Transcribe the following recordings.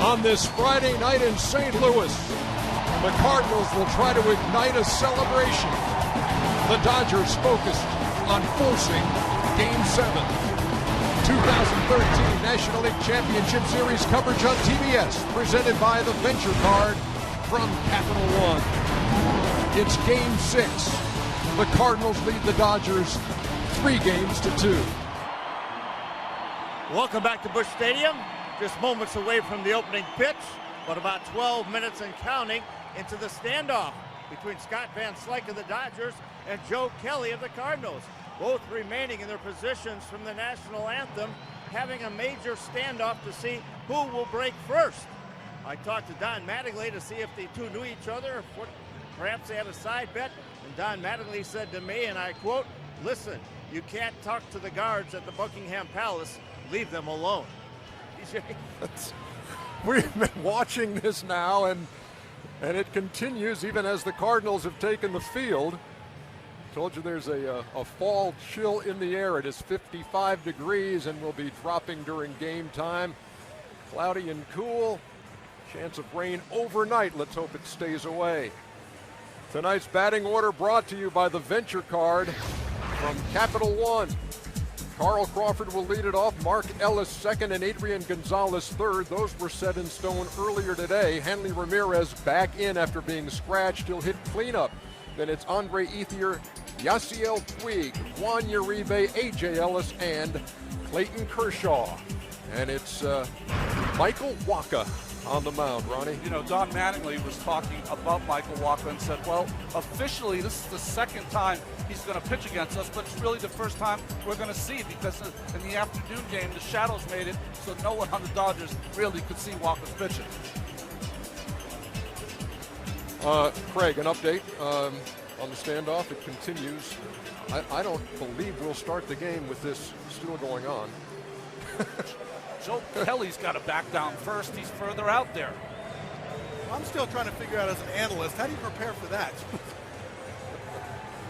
On this Friday night in St. Louis, the Cardinals will try to ignite a celebration. The Dodgers focused on forcing Game 7. 2013 National League Championship Series coverage on TBS, presented by the Venture Card from Capital One. It's Game 6. The Cardinals lead the Dodgers 3-2. Welcome back to Busch Stadium. Just moments away from the opening pitch, but about 12 minutes and counting into the standoff between Scott Van Slyke of the Dodgers and Joe Kelly of the Cardinals. Both remaining in their positions from the national anthem, having a major standoff to see who will break first. I talked to Don Mattingly to see if the two knew each other, if perhaps they had a side bet, and Don Mattingly said to me, and I quote, "Listen, you can't talk to the guards at the Buckingham Palace, leave them alone." We've been watching this now, and it continues even as the Cardinals have taken the field. Told you there's a fall chill in the air. It is 55 degrees and will be dropping during game time. Cloudy and cool. Chance of rain overnight. Let's hope it stays away. Tonight's batting order brought to you by the Venture Card from Capital One. Carl Crawford will lead it off, Mark Ellis second, and Adrian Gonzalez third. Those were set in stone earlier today. Hanley Ramirez back in after being scratched. He'll hit cleanup. Then it's Andre Ethier, Yasiel Puig, Juan Uribe, A.J. Ellis, and Clayton Kershaw. And it's Michael Wacha on the mound, Ronnie. You know, Don Mattingly was talking about Michael Wacha and said, well, officially this is the second time he's going to pitch against us, but it's really the first time we're going to see, because in the afternoon game, the shadows made it so no one on the Dodgers really could see Wacha's pitching. Craig, an update on the standoff. It continues. I don't believe we'll start the game with this still going on. Joe Kelly's got to back down first. He's further out there. I'm still trying to figure out as an analyst, how do you prepare for that?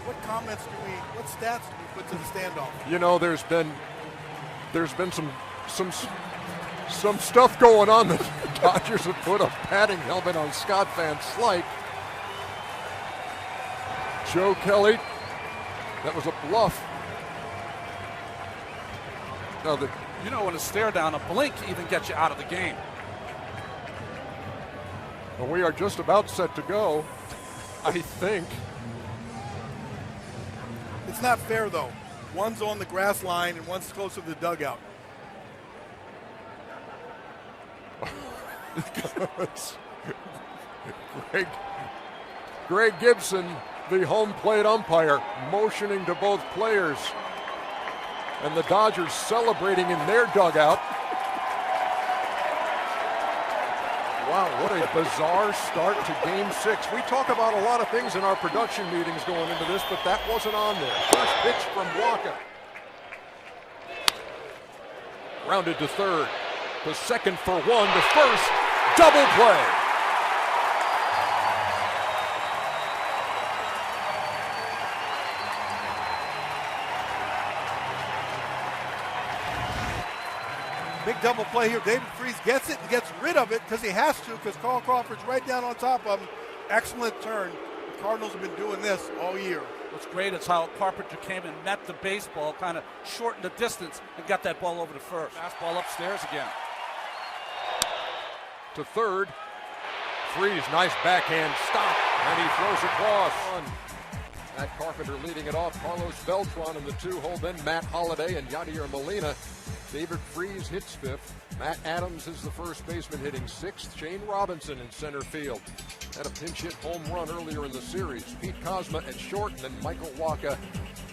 What stats do we put to the standoff? You know, there's been some stuff going on. The Dodgers have put a batting helmet on Scott Van Slyke. Joe Kelly, that was a bluff. No, you know, when a stare down, a blink even gets you out of the game. Well, we are just about set to go, I think. It's not fair, though. One's on the grass line and one's closer to the dugout. Greg Gibson, the home plate umpire, motioning to both players. And the Dodgers celebrating in their dugout. Wow, what a bizarre start to Game 6. We talk about a lot of things in our production meetings going into this, but that wasn't on there. First pitch from Wacha. Rounded to third. To second for one. To first. Double play. Big double play here. David Freese gets it and gets rid of it because he has to, because Carl Crawford's right down on top of him. Excellent turn. The Cardinals have been doing this all year. What's great is how Carpenter came and met the baseball, kind of shortened the distance, and got that ball over to first. Fastball upstairs again. To third. Freese, nice backhand stop, and he throws across. Matt Carpenter leading it off. Carlos Beltran in the 2-hole, then Matt Holliday and Yadier Molina. David Freese hits fifth. Matt Adams is the first baseman hitting sixth. Shane Robinson in center field. Had a pinch hit home run earlier in the series. Pete Kozma at short, and then Michael Wacha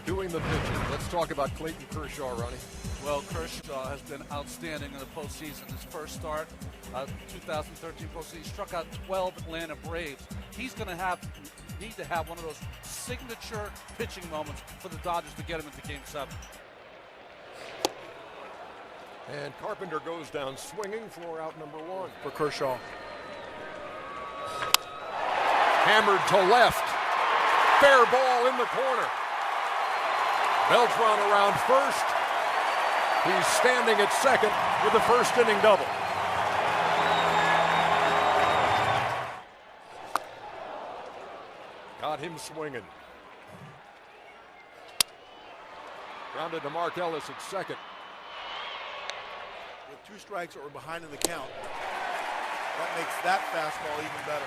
doing the pitching. Let's talk about Clayton Kershaw, Ronnie. Well, Kershaw has been outstanding in the postseason. His first start, 2013 postseason, he struck out 12 Atlanta Braves. He's going to need to have one of those signature pitching moments for the Dodgers to get him into Game 7. And Carpenter goes down swinging, floor out number one for Kershaw. Hammered to left. Fair ball in the corner. Beltran around first. He's standing at second with the first inning double. got him swinging. Grounded to Mark Ellis at second. With 2 strikes that were behind in the count, that makes that fastball even better.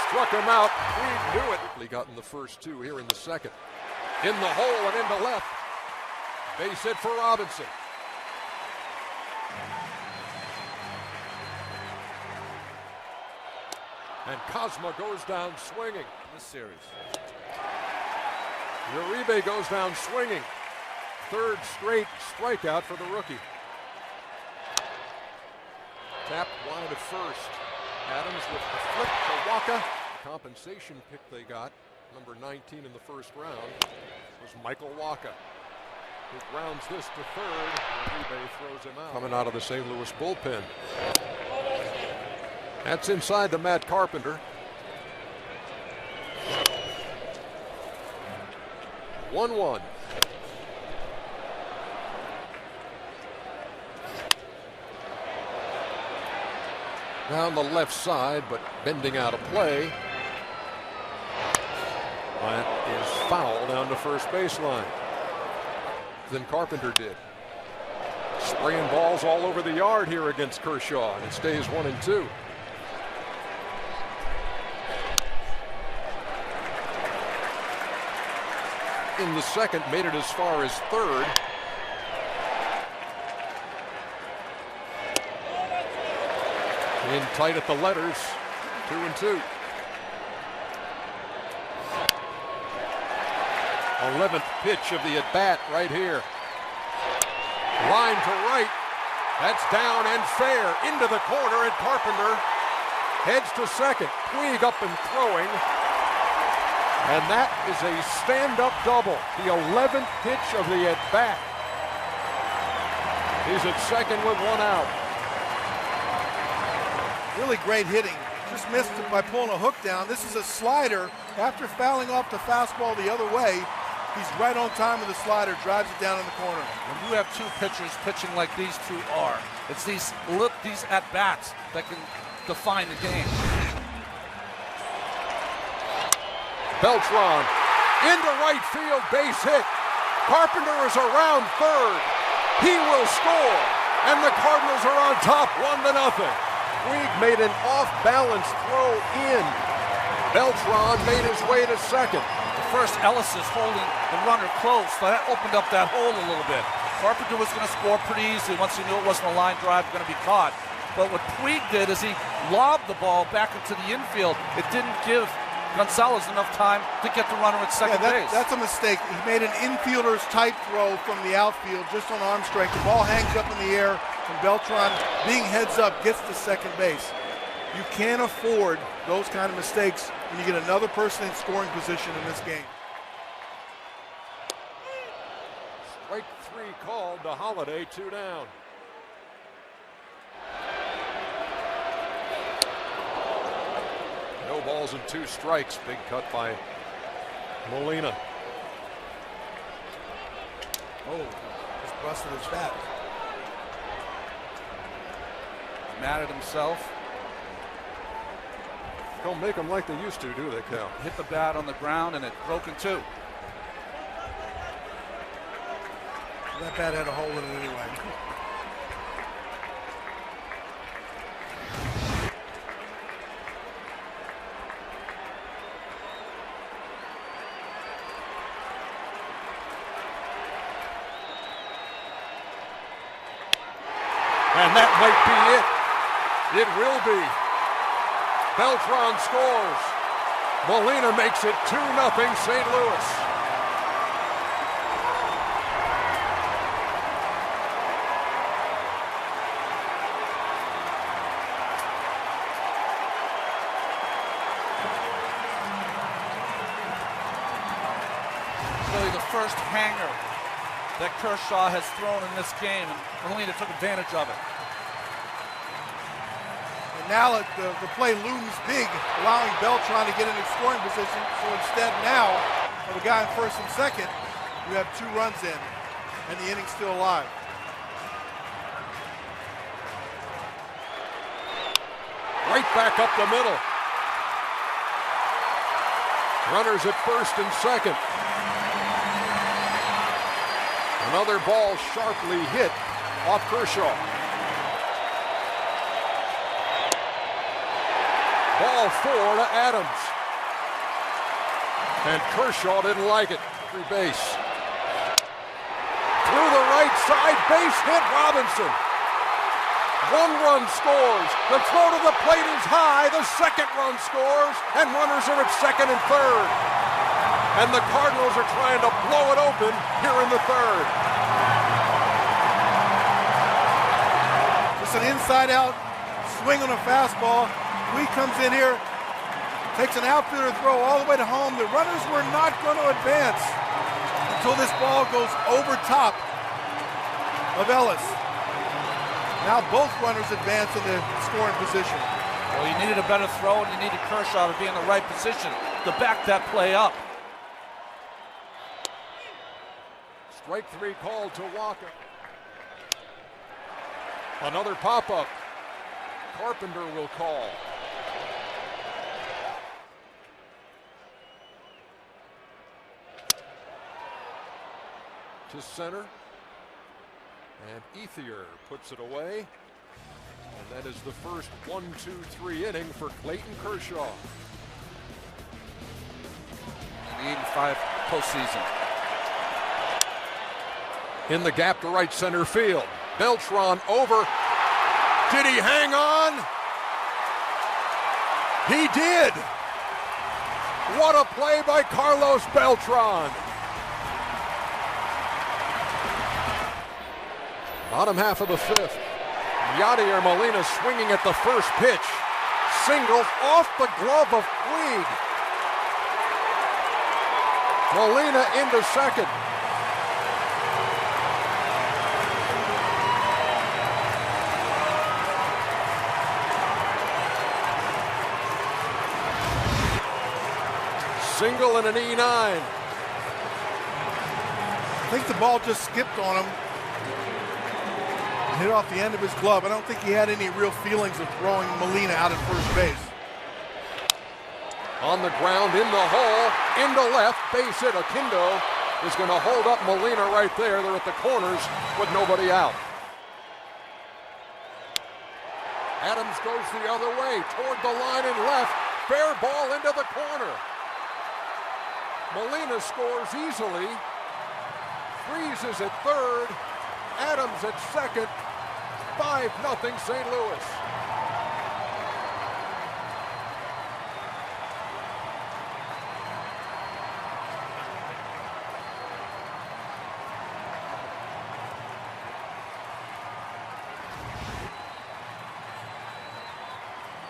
Struck him out. We knew it. He got in the first 2 here in the second. In the hole and into left. Base hit for Robinson. And Cosma goes down swinging. This series. Uribe goes down swinging. 3rd straight strikeout for the rookie. Tapped wide at first. Adams with the flip to Waka. Compensation pick they got, number 19 in the first round, was Michael Waka, who grounds this to third. Uribe throws him out. Coming out of the St. Louis bullpen. That's inside to Matt Carpenter. 1-1. Down the left side, but bending out of play. That is foul down the first baseline. Then Carpenter did. Spraying balls all over the yard here against Kershaw, and it stays 1-2. In the second, made it as far as third. In tight at the letters, 2-2. 11th pitch of the at-bat right here. Line to right. That's down and fair. Into the corner, and Carpenter heads to second. Puig up and throwing. And that is a stand-up double. The 11th pitch of the at-bat. He's at second with 1 out. Really great hitting. Just missed it by pulling a hook down. This is a slider. After fouling off the fastball the other way, he's right on time with the slider, drives it down in the corner. When you have 2 pitchers pitching like these 2 are, it's these at-bats that can define the game. Beltran into right field, base hit. Carpenter is around third. He will score, and the Cardinals are on top 1-0. Puig made an off-balance throw in. Beltran made his way to second. First, Ellis is holding the runner close, so that opened up that hole a little bit. Carpenter was going to score pretty easily once he knew it wasn't a line drive going to be caught. But what Puig did is he lobbed the ball back into the infield. It didn't give Gonzalez enough time to get the runner at second base. That's a mistake. He made an infielder's type throw from the outfield just on arm strength. The ball hangs up in the air, and Beltran, being heads up, gets to second base. You can't afford those kind of mistakes when you get another person in scoring position in this game. Strike 3 called to Holiday, 2 down. No balls and 2 strikes. Big cut by Molina. Oh, just busted his bat. Mad at himself. Don't make them like they used to, do they, Cal? Hit the bat on the ground, and it broke in 2. That bat had a hole in it anyway. And that might be it. It will be. Beltran scores. Molina makes it 2-0 St. Louis. Really the first hanger that Kershaw has thrown in this game, and Molina took advantage of it. And now the play looms big, allowing Beltran to get into scoring position. So instead now of a guy in first and second, you have 2 runs in, and the inning's still alive. Right back up the middle. Runners at first and second. Another ball sharply hit off Kershaw. Ball 4 to Adams. And Kershaw didn't like it. Free base. Through the right side, base hit Robinson. 1 run scores. The throw to the plate is high. The second run scores. And runners are at second and third. And the Cardinals are trying to blow it open here in the third. Just an inside-out swing on a fastball. Wee comes in here, takes an outfielder throw all the way to home. The runners were not going to advance until this ball goes over top of Ellis. Now both runners advance in the scoring position. Well, you needed a better throw, and you needed Kershaw to be in the right position to back that play up. Strike 3 called to Walker. Another pop-up. Carpenter will call. To center. And Ethier puts it away. And that is the first 1-2-3 inning for Clayton Kershaw. In the 85 postseason. In the gap to right center field. Beltran over. Did he hang on? He did. What a play by Carlos Beltran. Bottom half of the 5th. Yadier Molina swinging at the first pitch. Single off the glove of Puig. Molina into second. Single and an E9. I think the ball just skipped on him. Hit off the end of his glove. I don't think he had any real feelings of throwing Molina out at first base. On the ground, in the hole, into left, base hit. Akindo is going to hold up Molina right there. They're at the corners with nobody out. Adams goes the other way, toward the line and left. Fair ball into the corner. Molina scores easily. Freezes at third. Adams at second. 5-0 St. Louis.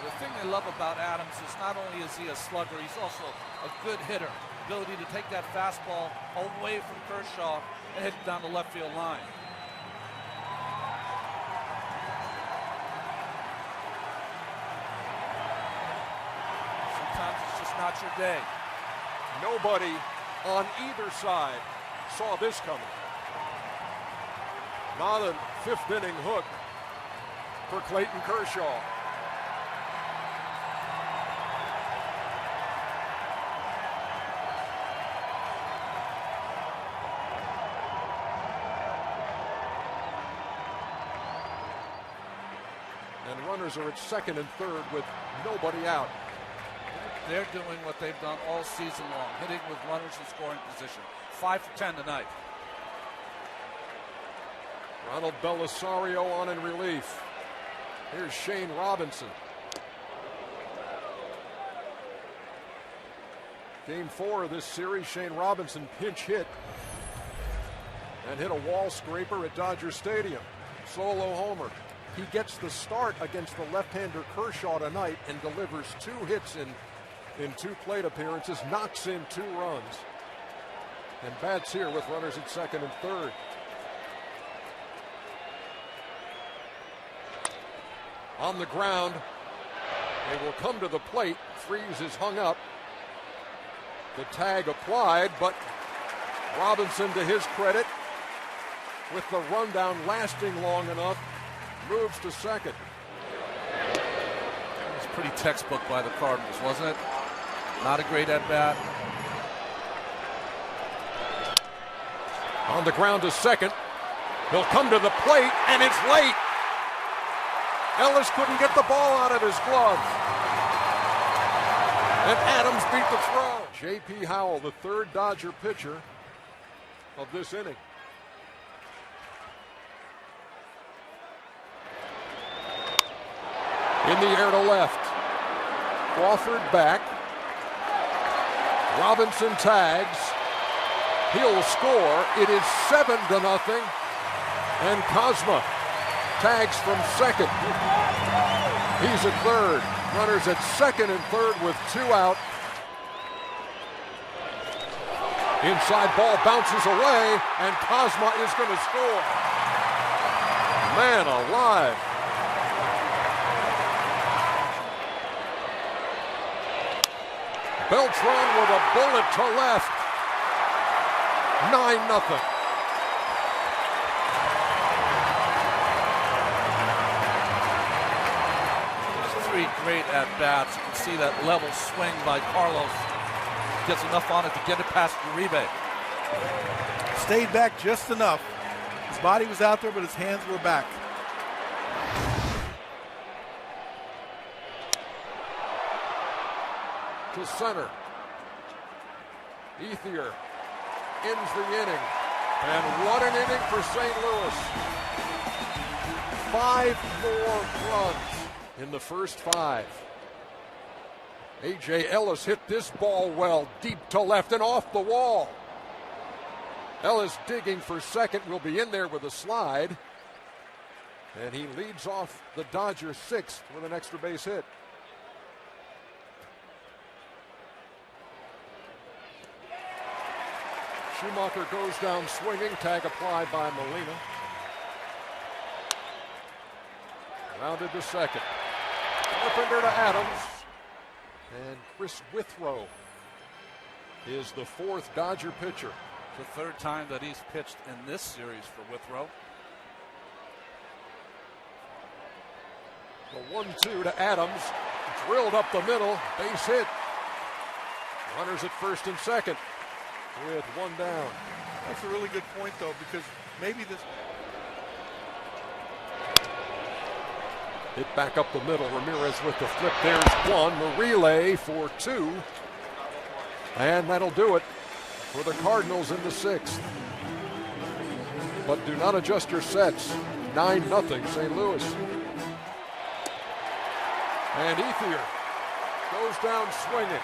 The thing they love about Adams is not only is he a slugger, he's also a good hitter. Ability to take that fastball away from Kershaw and hit it down the left field line. Sometimes it's just not your day. Nobody on either side saw this coming. Not a 5th inning hook for Clayton Kershaw. And runners are at second and third with nobody out. They're doing what they've done all season long, hitting with runners in scoring position. 5 for 10 tonight. Ronald Belisario on in relief. Here's Shane Robinson. Game 4 of this series, Shane Robinson pinch hit and hit a wall scraper at Dodger Stadium. Solo homer. He gets the start against the left-hander Kershaw tonight and delivers 2 hits in 2 plate appearances, knocks in 2 runs, and bats here with runners at second and third. On the ground, they will come to the plate. Freeze is hung up. The tag applied, but Robinson, to his credit, with the rundown lasting long enough, moves to second. It was pretty textbook by the Cardinals, wasn't it? Not a great at-bat. On the ground to second. He'll come to the plate, and it's late. Ellis couldn't get the ball out of his glove. And Adams beat the throw. J.P. Howell, the third Dodger pitcher of this inning. In the air to left. Crawford back. Robinson tags. He'll score. It is 7-0. And Kozma tags from second. He's at third. Runners at second and third with 2 out. Inside ball bounces away, and Kozma is going to score. Man alive. Beltran with a bullet to left. 9-0. Three great at-bats. You can see that level swing by Carlos. Gets enough on it to get it past Uribe. Stayed back just enough. His body was out there, but his hands were back. To center. Ethier ends the inning. And what an inning for St. Louis. 5 more runs in the first 5. A.J. Ellis hit this ball well, deep to left and off the wall. Ellis digging for second, will be in there with a slide. And he leads off the Dodgers 6th with an extra base hit. Schumacher goes down swinging, tag applied by Molina. Rounded to second. Carpenter to Adams. And Chris Withrow is the 4th Dodger pitcher. The 3rd time that he's pitched in this series for Withrow. The 1-2 to Adams. Drilled up the middle. Base hit. Runners at first and second with 1 down. That's a really good point, though, because maybe this... Hit back up the middle. Ramirez with the flip. There's 1. The relay for 2. And that'll do it for the Cardinals in the 6th. But do not adjust your sets. 9-0 St. Louis. And Ethier goes down swinging.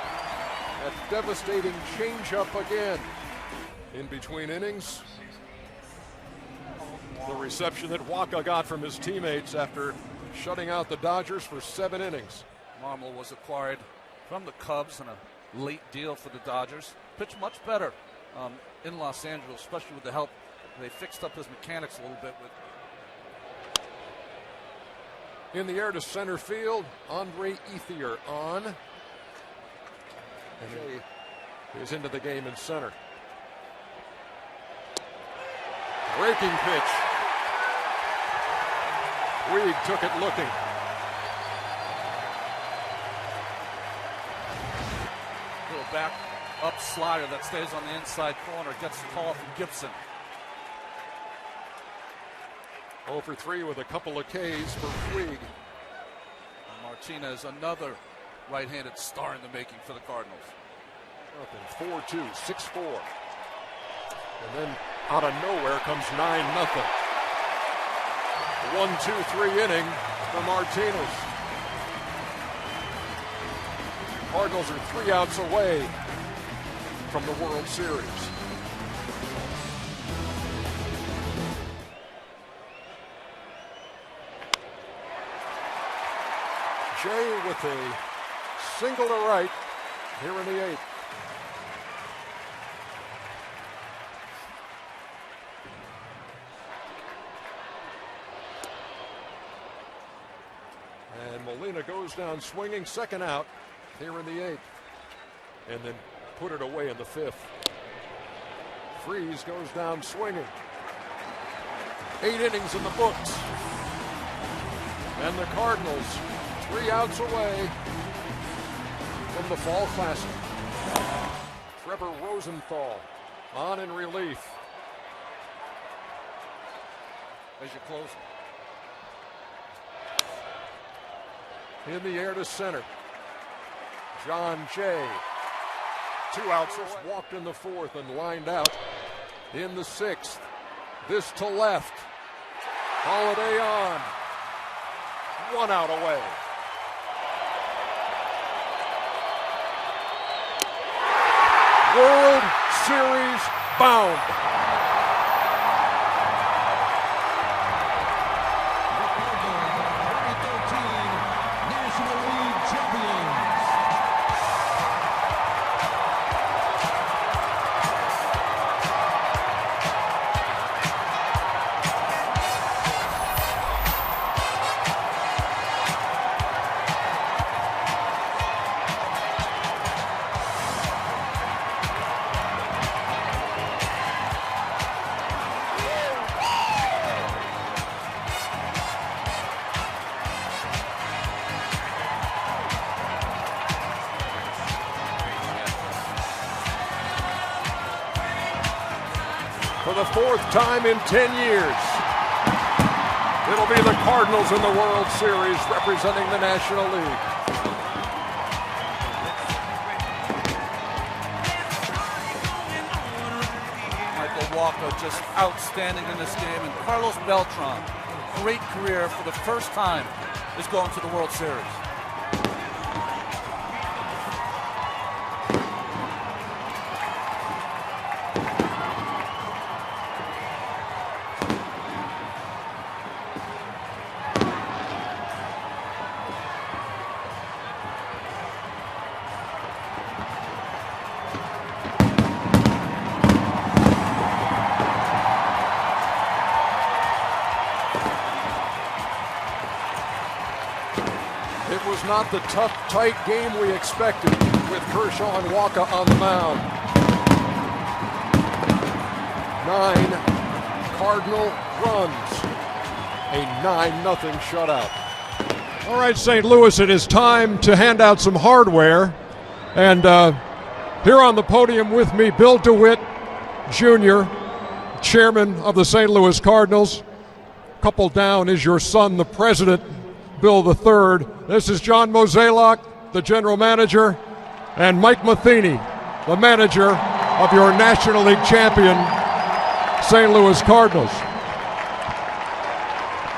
That devastating changeup again. In between innings. The reception that Waka got from his teammates after shutting out the Dodgers for 7 innings. Marmol was acquired from the Cubs in a late deal for the Dodgers. Pitched much better in Los Angeles, especially with the help. They fixed up his mechanics a little bit. In the air to center field, Andre Ethier on. And he is into the game in center. Breaking pitch. Weed took it looking. Little back up slider that stays on the inside corner. Gets the call from Gibson. 0 for 3 with a couple of Ks for Puig. Martinez, another right-handed star in the making for the Cardinals. 4-2, 6-4. And then out of nowhere comes 9-0. 1-2-3 inning for Martinez. Cardinals are 3 outs away from the World Series. Jay with a single to right here in the 8th. And Molina goes down swinging, second out here in the 8th. And then put it away in the 5th. Freese goes down swinging. 8 innings in the books. And the Cardinals 3 outs away from the Fall Classic. Trevor Rosenthal on in relief. as you close. In the air to center. John Jay. 2 outs, walked in the 4th and lined out in the 6th. This to left. Holiday on. 1 out away. World Series bound. For the 4th time in 10 years, it'll be the Cardinals in the World Series representing the National League. Michael Walker just outstanding in this game, and Carlos Beltran, great career for the first time, is going to the World Series. It was not the tough, tight game we expected with Kershaw and Walker on the mound. 9 Cardinal runs. A 9-0 shutout. All right, St. Louis, it is time to hand out some hardware. And here on the podium with me, Bill DeWitt, Jr., chairman of the St. Louis Cardinals. Couple down is your son, the president, Bill III. This is John Mozeliak, the general manager, and Mike Matheny, the manager of your National League champion, St. Louis Cardinals.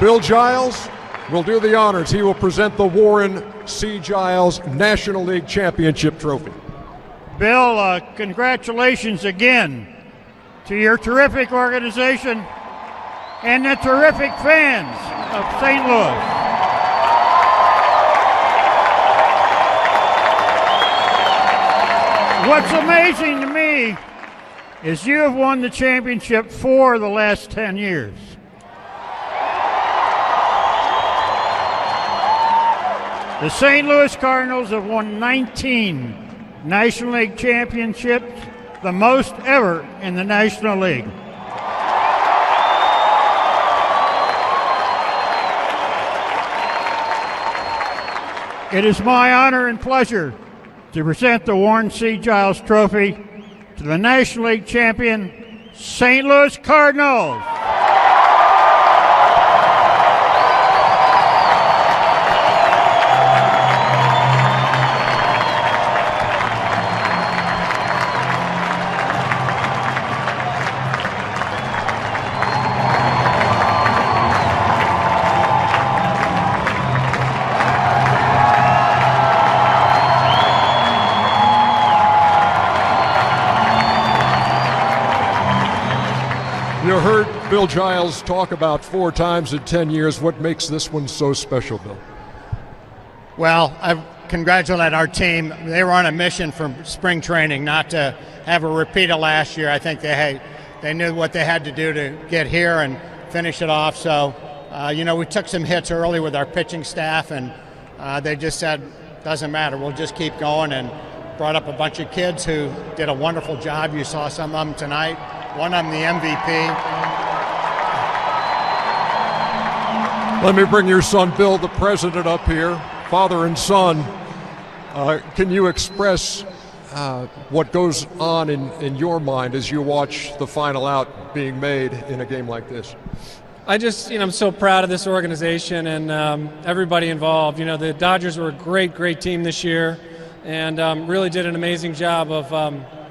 Bill Giles will do the honors. He will present the Warren C. Giles National League Championship Trophy. Bill, congratulations again to your terrific organization and the terrific fans of St. Louis. What's amazing to me is you have won the championship 4 of the last 10 years. The St. Louis Cardinals have won 19 National League championships, the most ever in the National League. It is my honor and pleasure to present the Warren C. Giles Trophy to the National League champion, St. Louis Cardinals. You heard Bill Giles talk about 4 times in 10 years. What makes this one so special, Bill? Well, I congratulate our team. They were on a mission from spring training not to have a repeat of last year. I think they knew what they had to do to get here and finish it off. So, we took some hits early with our pitching staff, and they just said, doesn't matter, we'll just keep going, and brought up a bunch of kids who did a wonderful job. You saw some of them tonight. One of them the MVP. Let me bring your son, Bill, the president, up here, father and son. Can you express what goes on in your mind as you watch the final out being made in a game like this? I just, I'm so proud of this organization and everybody involved. The Dodgers were a great team this year and really did an amazing job of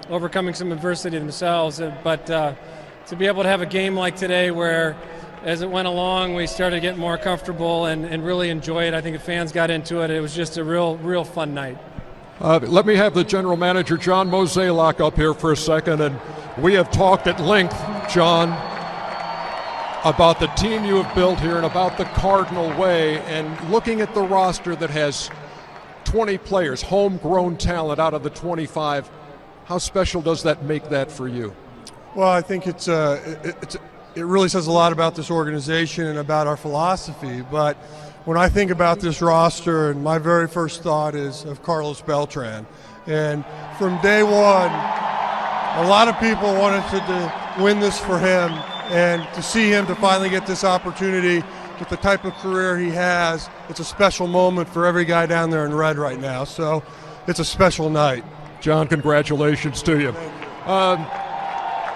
overcoming some adversity themselves. But to be able to have a game like today where, as it went along, we started getting more comfortable and really enjoy it. I think the fans got into it. It was just a real fun night. Let me have the general manager, John Mozeliak, up here for a second. And we have talked at length, John, about the team you have built here and about the Cardinal way, and looking at the roster that has 20 players, homegrown talent out of the 25. How special does that make that for you? Well, I think it really says a lot about this organization and about our philosophy. But when I think about this roster, and my very first thought is of Carlos Beltran. And from day one, a lot of people wanted to win this for him, and to see him to finally get this opportunity with the type of career he has, it's a special moment for every guy down there in red right now. So it's a special night. John, congratulations to you.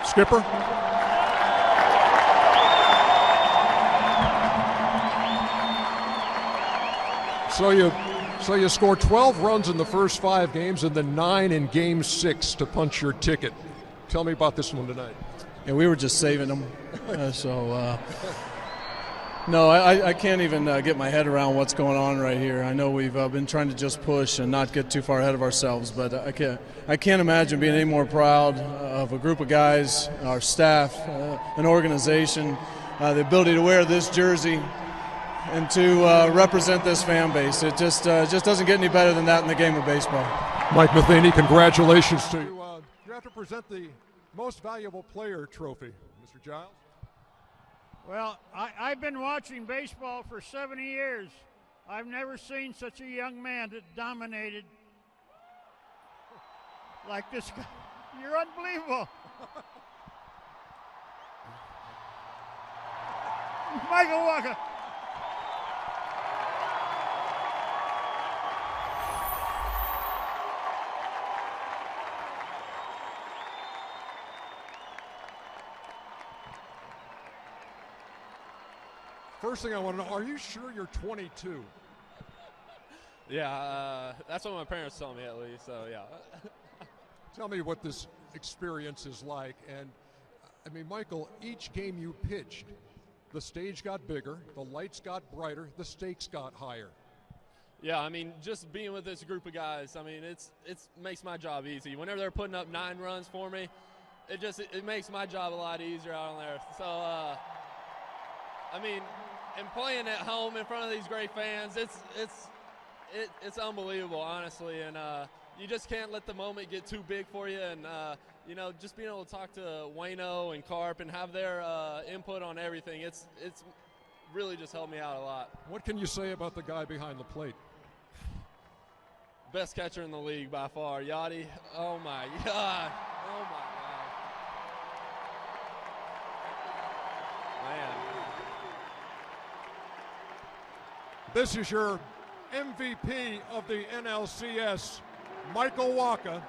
Skipper? So you scored 12 runs in the first 5 games and then 9 in Game 6 to punch your ticket. Tell me about this one tonight. Yeah, we were just saving them. No, I can't even get my head around what's going on right here. I know we've been trying to just push and not get too far ahead of ourselves, but I can't imagine being any more proud of a group of guys, our staff, an organization, the ability to wear this jersey and to represent this fan base. It just doesn't get any better than that in the game of baseball. Mike Matheny, congratulations to you. You have to present the Most Valuable Player trophy, Mr. Giles. Well, I've been watching baseball for 70 years. I've never seen such a young man that dominated like this guy. You're unbelievable. Michael Walker. First thing I want to know, are you sure you're 22? Yeah, that's what my parents told me at least, so yeah. Tell me what this experience is like. And, I mean, Michael, each game you pitched, the stage got bigger, the lights got brighter, the stakes got higher. Yeah, I mean, just being with this group of guys, I mean, it makes my job easy. Whenever they're putting up 9 runs for me, it makes my job a lot easier out on there. So, I mean, and playing at home in front of these great fans, it's unbelievable, honestly. And you just can't let the moment get too big for you. And just being able to talk to Wayno and Carp and have their input on everything, it's really just helped me out a lot. What can you say about the guy behind the plate? Best catcher in the league by far, Yachty. Oh my God! Oh my God! Man. This is your MVP of the NLCS, Michael Wacha.